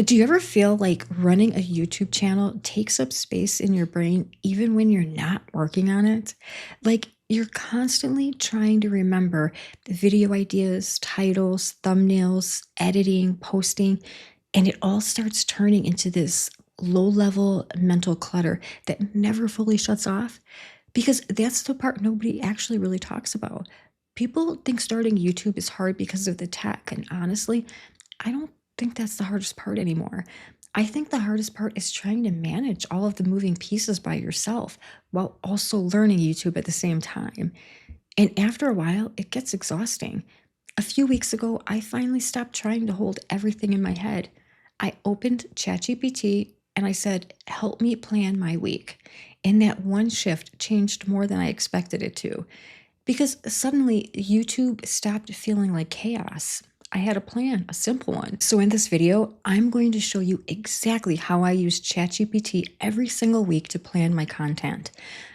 Do you ever feel like running a YouTube channel takes up space in your brain even when you're not working on it? Like you're constantly trying to remember the video ideas, titles, thumbnails, editing, posting, and it all starts turning into this low level mental clutter that never fully shuts off? Because that's the part nobody actually really talks about. People think starting YouTube is hard because of the tech, and honestly, I don't think that's the hardest part anymore. I think the hardest part is trying to manage all of the moving pieces by yourself while also learning YouTube at the same time. And after a while, it gets exhausting. A few weeks ago, I finally stopped trying to hold everything in my head. I opened ChatGPT and I said, "Help me plan my week." And that one shift changed more than I expected it to. Because suddenly YouTube stopped feeling like chaos. I had a plan, a simple one. So in this video, I'm going to show you exactly how I use ChatGPT every single week to plan my content.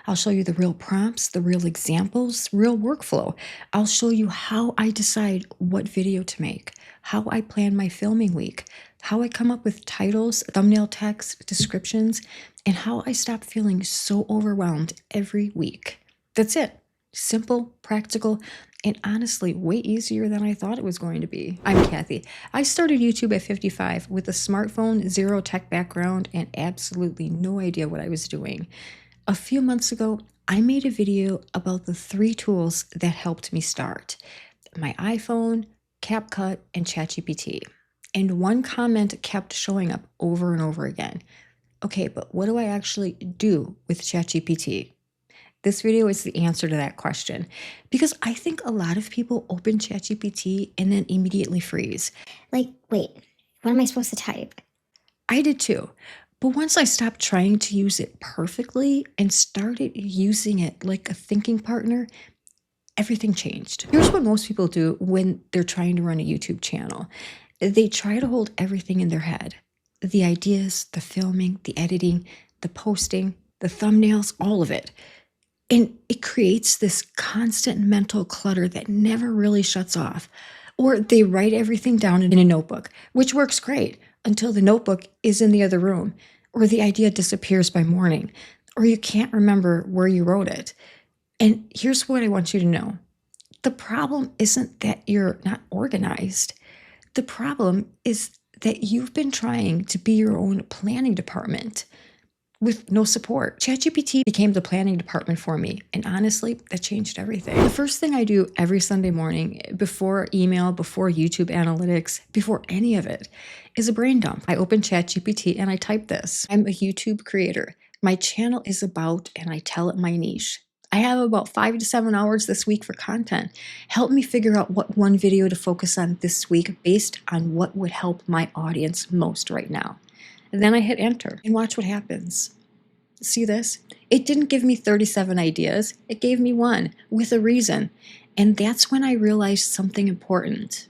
I'll show you the real prompts, the real examples, real workflow. I'll show you how I decide what video to make, how I plan my filming week, how I come up with titles, thumbnail text, descriptions, and how I stop feeling so overwhelmed every week. That's it. Simple, practical, and honestly, way easier than I thought it was going to be. I'm Kathy. I started YouTube at 55 with a smartphone, zero tech background, and absolutely no idea what I was doing. A few months ago, I made a video about the 3 tools that helped me start: my iPhone, CapCut, and ChatGPT. And one comment kept showing up over and over again. Okay, but what do I actually do with ChatGPT? This video is the answer to that question because I think a lot of people open ChatGPT and then immediately freeze. Like, wait, what am I supposed to type? I did too. But once I stopped trying to use it perfectly and started using it like a thinking partner, everything changed. Here's what most people do when they're trying to run a YouTube channel. They try to hold everything in their head: the ideas, the filming, the editing, the posting, the thumbnails, all of it. And it creates this constant mental clutter that never really shuts off. Or they write everything down in a notebook, which works great until the notebook is in the other room, or the idea disappears by morning, or you can't remember where you wrote it. And here's what I want you to know: the problem isn't that you're not organized. The problem is that you've been trying to be your own planning department with no support. ChatGPT became the planning department for me, and honestly, that changed everything. The first thing I do every Sunday morning, before email, before YouTube analytics, before any of it, is a brain dump. I open ChatGPT and I type this: I'm a YouTube creator. My channel is about, and I tell it my niche. I have about 5 to 7 hours this week for content. Help me figure out what one video to focus on this week based on what would help my audience most right now. And then I hit enter and watch what happens. See this? It didn't give me 37 ideas. It gave me one with a reason. And that's when I realized something important.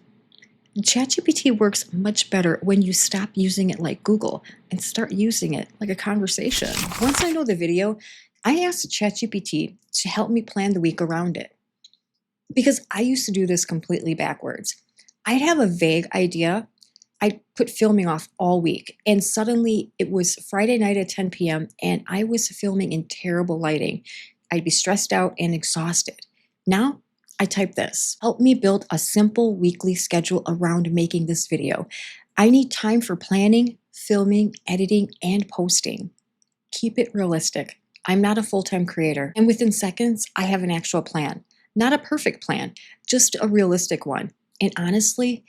ChatGPT works much better when you stop using it like Google and start using it like a conversation. Once I know the video, I asked ChatGPT to help me plan the week around it. Because I used to do this completely backwards. I'd have a vague idea. I put filming off all week, and suddenly it was Friday night at 10 p.m. and I was filming in terrible lighting. I'd be stressed out and exhausted. Now I type this: help me build a simple weekly schedule around making this video. I need time for planning, filming, editing, and posting. Keep it realistic. I'm not a full-time creator, and within seconds, I have an actual plan. Not a perfect plan, just a realistic one. And honestly,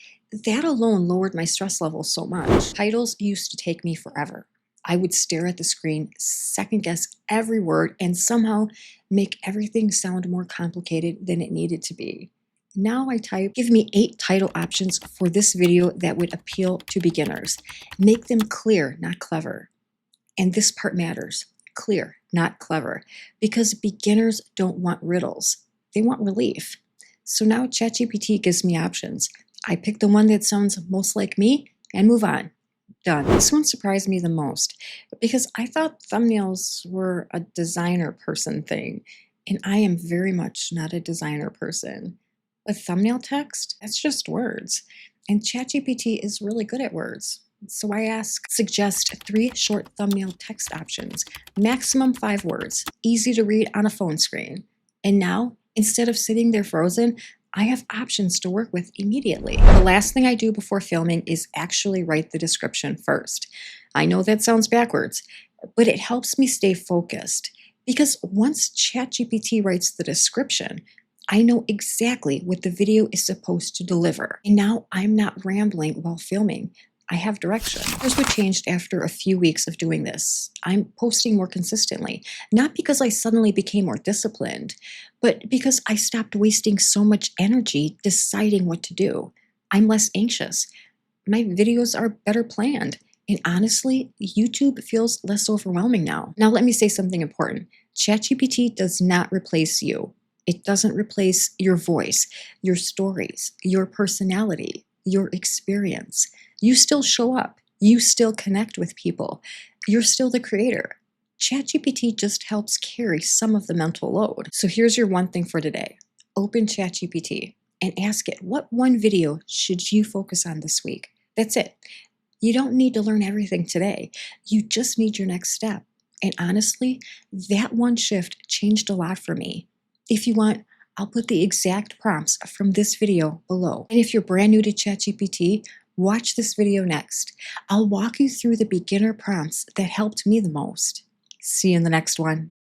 that alone lowered my stress level so much. Titles used to take me forever. I would stare at the screen, second guess every word, and somehow make everything sound more complicated than it needed to be. Now I type, give me 8 title options for this video that would appeal to beginners. Make them clear, not clever. And this part matters: clear, not clever, because beginners don't want riddles. They want relief. So now ChatGPT gives me options. I pick the one that sounds most like me and move on. Done. This one surprised me the most because I thought thumbnails were a designer person thing, and I am very much not a designer person. With thumbnail text, that's just words, and ChatGPT is really good at words. So I ask, suggest 3 short thumbnail text options, maximum 5 words, easy to read on a phone screen. And now, instead of sitting there frozen, I have options to work with immediately. The last thing I do before filming is actually write the description first. I know that sounds backwards, but it helps me stay focused. Because once ChatGPT writes the description, I know exactly what the video is supposed to deliver. And now I'm not rambling while filming. I have direction. Here's what changed after a few weeks of doing this. I'm posting more consistently, not because I suddenly became more disciplined, but because I stopped wasting so much energy deciding what to do. I'm less anxious. My videos are better planned. And honestly, YouTube feels less overwhelming now. Now, let me say something important. ChatGPT does not replace you. It doesn't replace your voice, your stories, your personality, your experience. You still show up. You still connect with people. You're still the creator. ChatGPT just helps carry some of the mental load. So here's your one thing for today. Open ChatGPT and ask it, what one video should you focus on this week? That's it. You don't need to learn everything today. You just need your next step. And honestly, that one shift changed a lot for me. If you want, I'll put the exact prompts from this video below. And if you're brand new to ChatGPT, watch this video next. I'll walk you through the beginner prompts that helped me the most. See you in the next one.